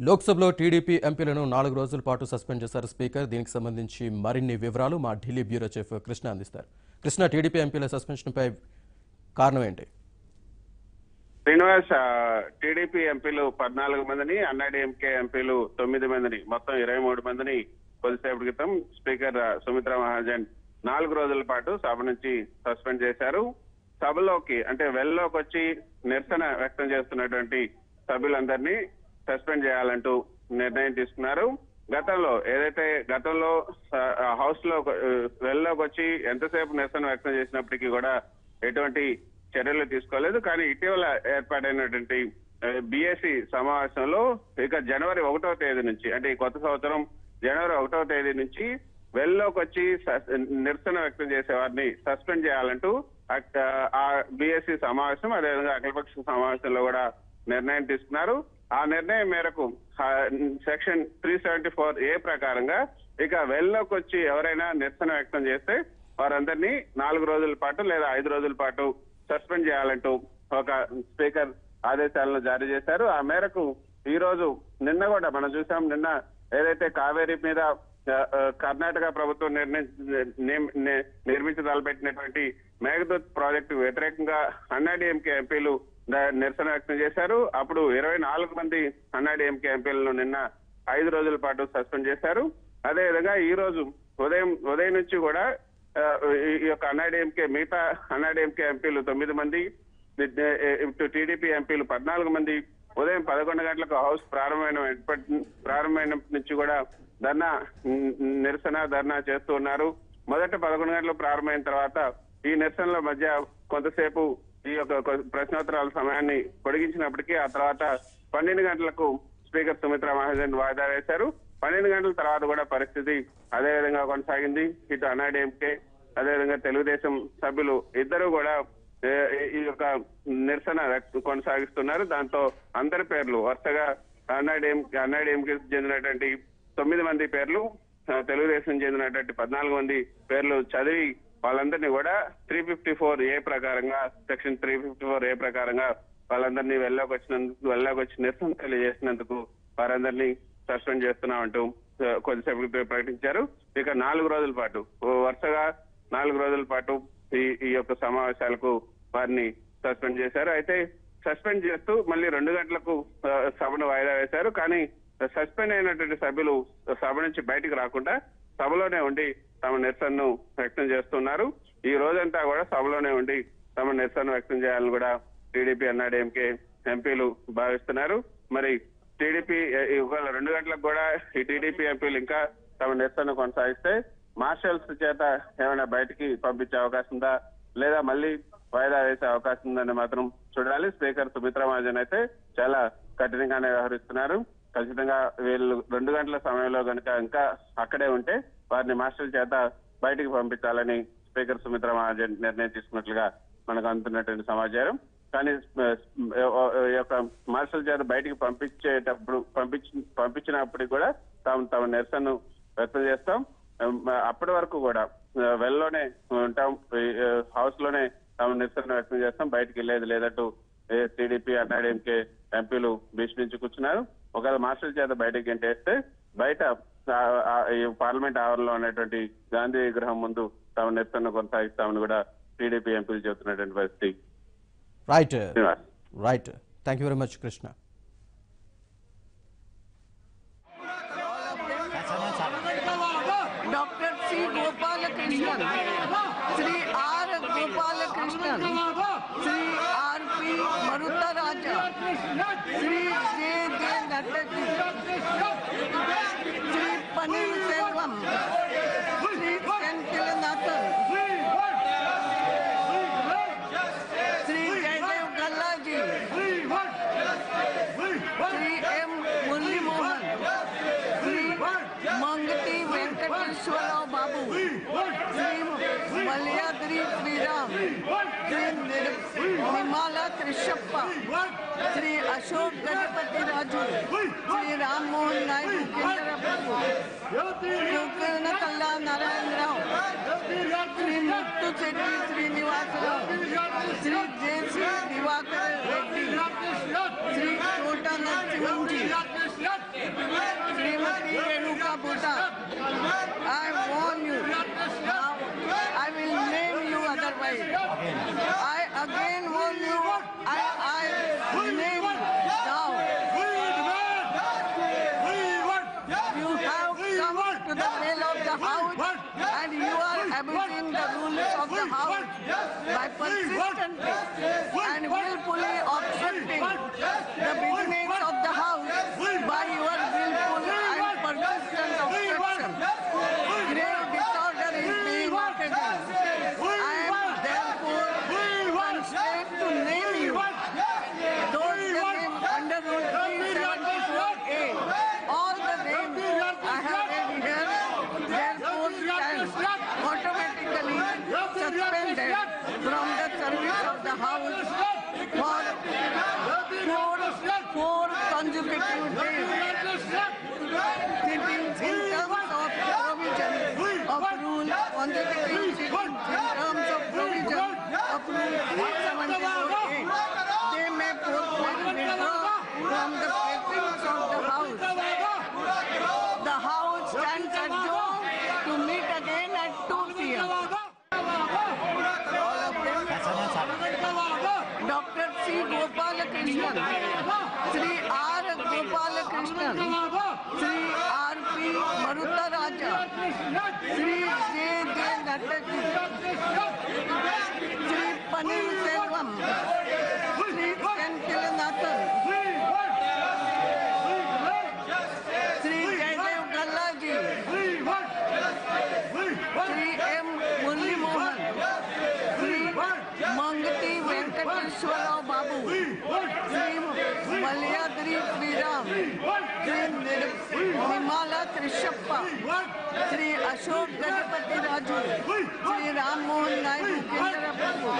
లోక్సభలో టీడీపీ ఎంపీలను 4 రోజుల పాటు సస్పెండ్ చేశారు స్పీకర్. దీనికి సంబంధించి మరిన్ని వివరాలు మా ఢిల్లీ బ్యూరో చీఫ్ కృష్ణ అందిస్తారు. కృష్ణ, టీడీపీ ఎంపీల సస్పెన్షన్పై కారణం ఏంటి? శ్రీనివాస్, టీడీపీ ఎంపీలు 14 మందిని, అన్నాడీఎంకే ఎంపీలు 9 మందిని, మొత్తం 23 మందిని కొద్దిసేపటి క్రితం స్పీకర్ సుమిత్రా మహాజన్ 4 రోజుల పాటు సభ నుంచి సస్పెండ్ చేశారు. సభలోకి అంటే వెల్లోకి వచ్చి నిరసన వ్యక్తం చేస్తున్నటువంటి సభ్యులందరినీ సస్పెండ్ చేయాలంటూ నిర్ణయం తీసుకున్నారు. గతంలో హౌస్ లో వెల్లోకి వచ్చి ఎంతసేపు నిరసన వ్యక్తం చేసినప్పటికీ కూడా ఎటువంటి చర్యలు తీసుకోలేదు. కానీ ఇటీవల ఏర్పాటైనటువంటి బీఎస్సీ సమావేశంలో ఇక జనవరి 1వ తేదీ నుంచి, అంటే ఈ కొత్త సంవత్సరం జనవరి 1వ తేదీ నుంచి వెల్లోకి వచ్చి నిరసన వ్యక్తం చేసే వారిని సస్పెండ్ చేయాలంటూ ఆ బీఎస్సీ సమావేశం, అదేవిధంగా అఖిలపక్ష సమావేశంలో కూడా నిర్ణయం తీసుకున్నారు. ఆ నిర్ణయం మేరకు సెక్షన్ 374A ప్రకారంగా ఇక వెల్లోకి వచ్చి ఎవరైనా నిరసన వ్యక్తం చేస్తే వారందరినీ 4 రోజుల పాటు లేదా 5 రోజుల పాటు సస్పెండ్ చేయాలంటూ ఒక స్పీకర్ ఆదేశాలను జారీ చేశారు. ఆ మేరకు ఈ రోజు నిన్న కూడా మనం చూసాం. నిన్న ఏదైతే కావేరీ మీద కర్ణాటక ప్రభుత్వం నిర్మించదలపెట్టినటువంటి మేఘదూత్ ప్రాజెక్టు వ్యతిరేకంగా అన్నాడీఎంకే ఎంపీలు నిరసన వ్యక్తం చేశారు. అప్పుడు 24 మంది అన్నాడీఎంకే ఎంపీలను నిన్న 5 రోజుల పాటు సస్పెండ్ చేశారు. అదేవిధంగా ఈ రోజు ఉదయం నుంచి కూడా ఈ యొక్క మిగతా అన్నాడీఎంకే ఎంపీలు 9 మంది, టీడీపీ ఎంపీలు 14 మంది ఉదయం 11 గంటలకు హౌస్ ప్రారంభమైన నుంచి కూడా ధర్నా చేస్తూ ఉన్నారు. మొదట 11 గంటలకు ప్రారంభమైన తర్వాత ఈ నిరసనల మధ్య కొంతసేపు ఈ యొక్క ప్రశ్నోత్తరాల సమయాన్ని పొడిగించినప్పటికీ ఆ తర్వాత 12 గంటలకు స్పీకర్ సుమిత్రా మహాజన్ వాయిదా వేశారు. 12 గంటల తర్వాత కూడా పరిస్థితి అదే విధంగా కొనసాగింది. ఇటు అన్నాడీఎంకే అదేవిధంగా తెలుగుదేశం సభ్యులు ఇద్దరు కూడా ఈ యొక్క నిరసన కొనసాగిస్తున్నారు. దాంతో అందరి పేర్లు వరుసగా అన్నాడీఎంకే చెందినటువంటి 9 మంది పేర్లు, తెలుగుదేశం చెందినటువంటి 14 మంది పేర్లు చదివి వాళ్ళందరినీ కూడా 354A ప్రకారంగా, సెక్షన్ 354A ప్రకారంగా వాళ్ళందరినీ వెళ్ళలోకి వచ్చి నిరసన తెలియజేసినందుకు వారందరినీ సస్పెండ్ చేస్తున్నామంటూ కొద్దిసేపు ప్రకటించారు. ఇక 4 రోజుల పాటు వరుసగా 4 రోజుల పాటు ఈ యొక్క సమావేశాలకు వారిని సస్పెండ్ చేశారు. అయితే సస్పెండ్ చేస్తూ మళ్ళీ 2 గంటలకు సభను వాయిదా వేశారు. కానీ సస్పెండ్ అయినటువంటి సభ్యులు సభ నుంచి బయటకు రాకుండా సభలోనే ఉండి తమ నిరసనను వ్యక్తం చేస్తున్నారు. ఈ రోజంతా కూడా సభలోనే ఉండి తమ నిరసన వ్యక్తం చేయాలని కూడా టీడీపీ అన్నాడీఎంకే ఎంపీలు భావిస్తున్నారు. మరి టీడీపీ 2 గంటలకు కూడా ఈ టీడీపీ ఎంపీలు ఇంకా తమ నిరసన కొనసాగిస్తే మార్షల్స్ చేత ఏమైనా బయటికి పంపించే అవకాశం ఉందా, లేదా మళ్ళీ వాయిదా వేసే అవకాశం ఉందని మాత్రం చూడాలి. స్పీకర్ సుమిత్రా మహాజన్ అయితే చాలా కఠినంగానే వ్యవహరిస్తున్నారు. ఖచ్చితంగా వీళ్ళు 2 గంటల సమయంలో కనుక ఇంకా అక్కడే ఉంటే వారిని మార్షల్ చేత బయటికి పంపించాలని స్పీకర్ సుమిత్రా మహాజన్ నిర్ణయం తీసుకున్నట్లుగా మనకు అందుతున్నటువంటి సమాచారం. కానీ ఈ యొక్క మార్షల్ చేత బయటికి పంపించినప్పటికి కూడా తమ నిరసనను వ్యక్తం చేస్తాం. అప్పటి వరకు కూడా వెల్లోనే ఉంటాం, హౌస్ లోనే తమ నిరసన వ్యక్తం చేస్తాం, బయటికి వెళ్ళేది లేదంటూ టీడీపీ అన్నాడీఎంకే ఎంపీలు భీష్మించి కూర్చున్నారు. ఒకవేళ మార్షల్ చేత బయటకి గంటేస్తే బయట పార్లమెంట్ ఆవరణలో ఉన్నటువంటి గాంధీ విగ్రహం ముందు తమ నిరసన కొనసాగిస్తామని కూడా టీడీపీ ఎంపీలు చెబుతున్నటువంటి పరిస్థితి. Right. Thank you very much Krishna. Dr. C. Gopalakrishnan, Sri R. Gopalakrishnan, Sri R. P. Marutaraja, Sri J. J. Nattaji, Sri Paneer Selvam, Sri Senthilnathan, Sri Jaidev Gallaji, Sri M. Murli Mohan, Sri Mangati Venkateshwara Babu, Sri Malayadri Sriram, Sri Nimala Trishappa, Sri Ashok Gajapati Raju, Sri Ram Mohan Naidu Kendrapati, Kukana Kalla Narayan Rao, Sri Muttu Setti Srinivas Rao, Sri J.C. Divakar Reddy, Sri Kota Narasimhanji, house and you are abusing the rules of the house by persistently and willfully obstructing the business of the house by your willful and persistent obstruction. Grave disorder is being occasioned. I am therefore constrained to name you. Those names under Rule 374A, all the names I have read here, therefore stand automatically suspended from the service of the House for four consecutive days, sitting in terms of provision of Rule 136, in terms of provision of Rule 374A. They may forthwith withdraw from the presence of the House. The House stands adjourned to meet again at 2 p.m. Dr. C. Gopalakrishnan, Sri R. Gopalakrishnan, Sri R. P. Marutaraja, Sri J. J. Nataji, Sri Panil Selvam, Sri Kankilanathan, Sri Jaidev Gallaji, Sri M. Murli Mohan, Sri Mangati Venkateshwara Babu, Sri Malyadri Sriram, Sri Nimala Trishappa, Sri Ashok Ganapati Raju, Sri Ram Mohan Naidu Kendra Prabhu,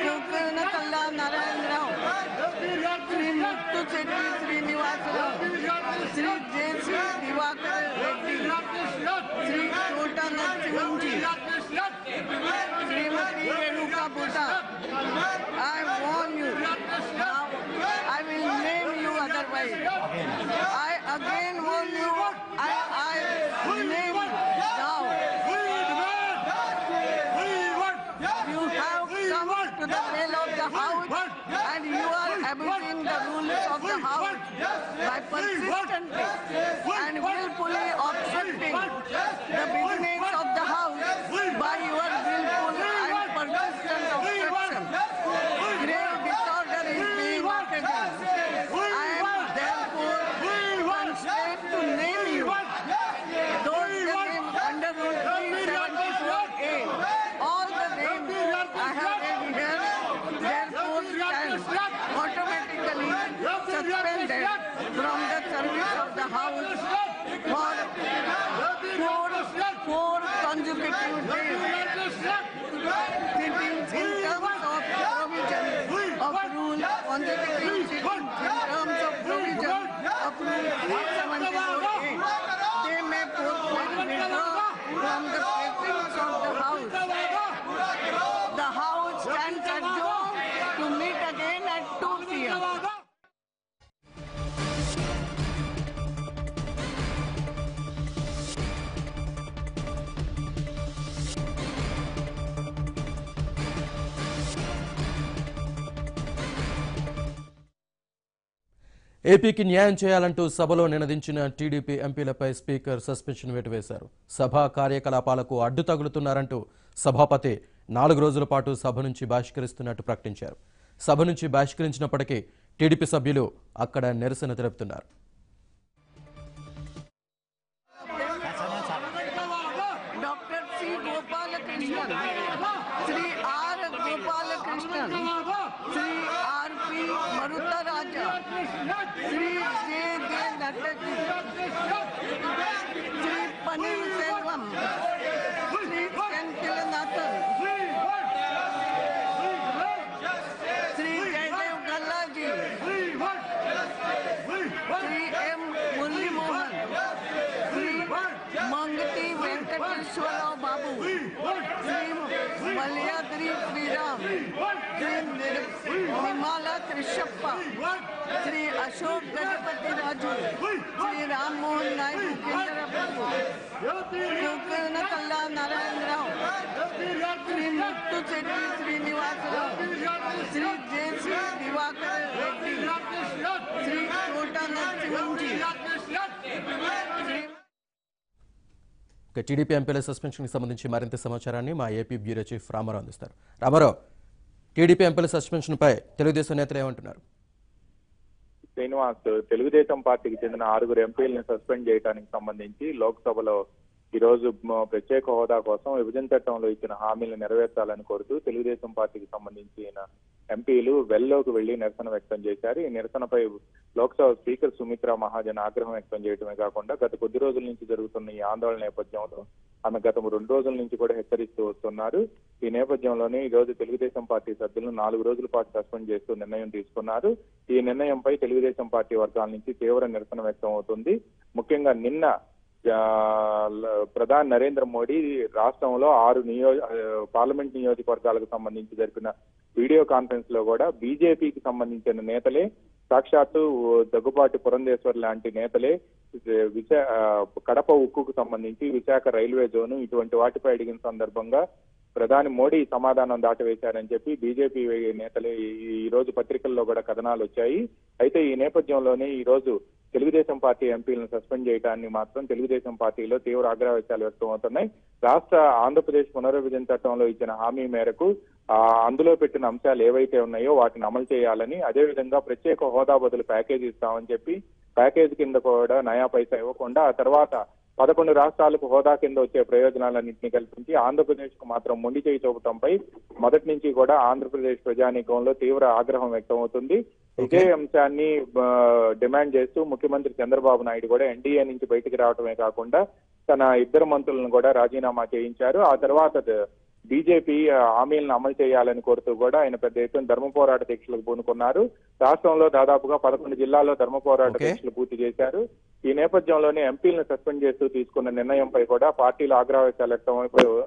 Yogana Kalla Narayan Rao, Sri Muttu Sethi Srinivas Rao, Sri J.C. Divakar Reddy, Sri Chota Narasimhanji, Srimati Renuka Bhutta. I warn you, now I will name you otherwise. I again warn you, I name you now. You have come to the well of the house and you are abusing the rules of the house by persistently and willfully obstructing the business of the house by your willful and persistent obstruction. Grave disorder is being occasioned. I am therefore constrained to name you. Those names under Rule 374A, all the names I have read here, therefore stand automatically suspended from the service of the House for four consecutive days, sitting in terms of provision of Rule 136, in terms of provision of Rule 374A. They may forthwith withdraw from the presence of the House. The House stands adjourned to meet again at 2 p.m. ఏపీకి న్యాయం చేయాలంటూ సభలో నినదించిన TDP ఎంపీలపై speaker suspension వేటు వేశారు. సభా కార్యకలాపాలకు అడ్డు తగులుతున్నారంటూ సభాపతి 4 రోజుల పాటు సభ నుంచి బహిష్కరిస్తున్నట్టు ప్రకటించారు. సభ నుంచి బహిష్కరించినప్పటికీ టీడీపీ సభ్యులు అక్కడ నిరసన తెలుపుతున్నారు. Dr. C. Gopalakrishnan, Sri R. Gopalakrishnan, Sri R. P. Marutaraja, Sri J. J. Nataji, Sri Panil Selvam, Sri Kankilanathan, Sri Jaidev Gallaji, Sri M. Murli Mohan, Sri Mangati Venkateshwara Babu, Sri Malyadri Sriram, Sri Nimala Trishappa, Sri Ashok Ganapati Raju, Sri Ram Mohan Naidu Kendra Prabhu, Yogana Kalla Narayan Rao, Sri Muttu Sethi Srinivas Rao, Sri J.C. Divakar Reddy, Sri Chota Narasimhanji, ఇక TDP ఎంపీల సస్పెన్షన్కి సంబంధించి మరింత సమాచారాన్ని మా AP bureau chief Ramarao అందిస్తారు. Ramarao, TDP ఎంపీల సస్పెన్షన్పై తెలుగుదేశం నేతలు ఏమంటున్నారు? శ్రీనివాస్, తెలుగుదేశం పార్టీకి చెందిన 6 ఎంపీలను సస్పెండ్ చేయడానికి సంబంధించి లోక్సభలో ఈ రోజు ప్రత్యేక హోదా కోసం విభజన చట్టంలో ఇచ్చిన హామీలను నెరవేర్చాలని కోరుతూ తెలుగుదేశం పార్టీకి సంబంధించిన ఎంపీలు వెల్లోకి వెళ్లి నిరసన వ్యక్తం చేశారు. ఈ నిరసనపై లోక్సభ స్పీకర్ సుమిత్రా మహాజన్ ఆగ్రహం వ్యక్తం చేయడమే కాకుండా గత కొద్ది రోజుల నుంచి జరుగుతున్న ఈ ఆందోళన నేపథ్యంలో ఆమె గత 2 రోజుల నుంచి కూడా హెచ్చరిస్తూ వస్తున్నారు. ఈ నేపథ్యంలోనే ఈ రోజు తెలుగుదేశం పార్టీ సభ్యులను 4 రోజుల పాటు సస్పెండ్ చేస్తూ నిర్ణయం తీసుకున్నారు. ఈ నిర్ణయంపై తెలుగుదేశం పార్టీ వర్గాల నుంచి తీవ్ర నిరసన వ్యక్తం అవుతుంది. ముఖ్యంగా నిన్న ప్రధాని నరేంద్ర మోడీ రాష్ట్రంలో 6 పార్లమెంట్ నియోజకవర్గాలకు సంబంధించి జరిపిన వీడియో కాన్ఫరెన్స్ లో కూడా బీజేపీకి సంబంధించిన నేతలే, సాక్షాత్తు దగ్గుబాటి పురంధేశ్వర్ లాంటి నేతలే కడప ఉక్కుకు సంబంధించి విశాఖ రైల్వే జోను ఇటువంటి వాటిపై అడిగిన సందర్భంగా ప్రధాని మోడీ సమాధానం దాటవేశారని చెప్పి బీజేపీ నేతలే ఈ రోజు పత్రికల్లో కూడా కథనాలు వచ్చాయి. అయితే ఈ నేపథ్యంలోనే ఈ రోజు తెలుగుదేశం పార్టీ ఎంపీలను సస్పెండ్ చేయడాన్ని మాత్రం తెలుగుదేశం పార్టీలో తీవ్ర ఆగ్రహవేశాలు వ్యక్తం అవుతున్నాయి. ఆంధ్రప్రదేశ్ పునర్విభజన చట్టంలో ఇచ్చిన హామీ మేరకు అందులో పెట్టిన అంశాలు ఏవైతే ఉన్నాయో వాటిని అమలు చేయాలని, అదేవిధంగా ప్రత్యేక హోదా బదులు ప్యాకేజీ ఇస్తామని చెప్పి ప్యాకేజీ కింద కూడా నయా పైసా ఇవ్వకుండా ఆ తర్వాత 11 రాష్ట్రాలకు హోదా కింద వచ్చే ప్రయోజనాలన్నింటినీ కల్పించి ఆంధ్రప్రదేశ్ కు మాత్రం మొండి చేయి చూపడంపై మొదటి నుంచి కూడా ఆంధ్రప్రదేశ్ ప్రజానీకంలో తీవ్ర ఆగ్రహం వ్యక్తం అవుతుంది. ఇదే అంశాన్ని డిమాండ్ చేస్తూ ముఖ్యమంత్రి చంద్రబాబు నాయుడు కూడా ఎన్డీఏ నుంచి బయటికి రావడమే కాకుండా తన 2 మంత్రులను కూడా రాజీనామా చేయించారు. ఆ తర్వాత బీజేపీ హామీలను అమలు చేయాలని కోరుతూ కూడా ఆయన పెద్ద ఎత్తున ధర్మ పోరాట దీక్షలకు పూనుకున్నారు. రాష్ట్రంలో దాదాపుగా 11 జిల్లాల్లో ధర్మ పోరాట దీక్షలు పూర్తి చేశారు. ఈ నేపథ్యంలోనే ఎంపీలను సస్పెండ్ చేస్తూ తీసుకున్న నిర్ణయంపై కూడా పార్టీలో ఆగ్రహవేశాలు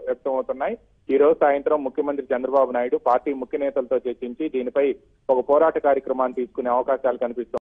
వ్యక్తమవుతున్నాయి. ఈ రోజు సాయంత్రం ముఖ్యమంత్రి చంద్రబాబు నాయుడు పార్టీ ముఖ్య నేతలతో చర్చించి దీనిపై ఒక పోరాట కార్యక్రమాన్ని తీసుకునే అవకాశాలు కనిపిస్తున్నాయి.